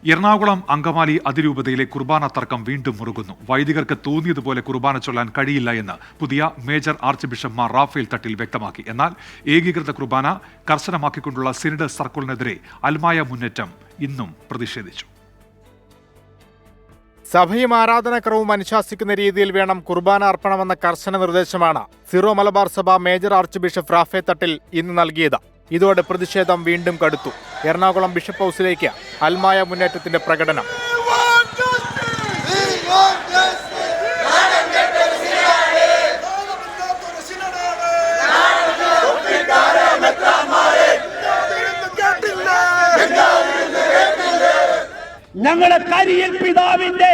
എറണാകുളം അങ്കമാലി അതിരൂപതയിലെ കുർബാന തർക്കം വീണ്ടും മുറുകുന്നു. വൈദികർക്ക് തോന്നിയതുപോലെ കുർബാന ചൊല്ലാൻ കഴിയില്ല എന്ന് പുതിയ major archbishop Mar Raphael Thattil വ്യക്തമാക്കി. എന്നാൽ ഏകീകൃത കുർബാന കർശനമാക്കിക്കൊണ്ടുള്ള സിനഡ് സർക്കിളിനെതിരെ അൽമായ മുന്നേറ്റം ഇന്നും പ്രതിഷേധിച്ചു. സഭയും ആരാധനാക്രമവും അനുശാസിക്കുന്ന രീതിയിൽ വേണം കുർബാന അർപ്പണമെന്ന കർശന നിർദ്ദേശമാണ് സിറോ മലബാർ സഭ major arch bishop Raphael Thattil ഇന്ന് നൽകിയത്. ഇതോടെ പ്രതിഷേധം വീണ്ടും കടുത്തു. എറണാകുളം ബിഷപ്പ് ഹൗസിലേക്ക് അൽമായ മുന്നേറ്റത്തിന്റെ പ്രകടനം. ഞങ്ങളെ കരിയൽ പിതാവിന്റെ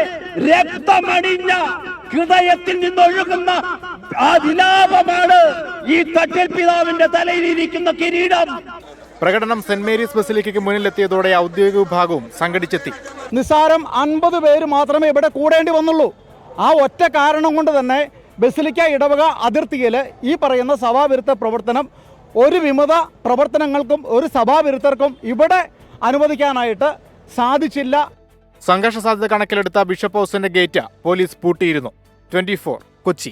രക്തമണിഞ്ഞ ഹൃദയത്തിൽ നിന്നൊഴുകുന്ന ആ വിലാപമാണ് ഈ തട്ടിൽ പിതാവിന്റെ തലയിലിരിക്കുന്ന കിരീടം. പ്രകടനം സെന്റ് മേരീസ് ബസിലിക്കയ്ക്ക് മുന്നിലെത്തിയതോടെ ഔദ്യോഗിക വിഭാഗവും സംഘടിച്ചെത്തി. നിസ്സാരം 50 പേര് മാത്രമേ ഇവിടെ കൂടേണ്ടി വന്നുള്ളൂ. ആ ഒറ്റ കാരണം കൊണ്ട് തന്നെ ബസിലിക്ക ഇടവക അതിർത്തിയിൽ ഈ പറയുന്ന സഭാവിരുദ്ധ പ്രവർത്തനം ഒരു വിമത പ്രവർത്തനങ്ങൾക്കും ഒരു സഭാവിരുദ്ധർക്കും ഇവിടെ അനുവദിക്കാനായിട്ട് സാധിച്ചില്ല. സംഘർഷ സാധ്യത കണക്കിലെടുത്ത ബിഷപ്പ് ഹൗസിന്റെ ഗേറ്റ് പോലീസ് പൂട്ടിയിരുന്നു. 24 കൊച്ചി.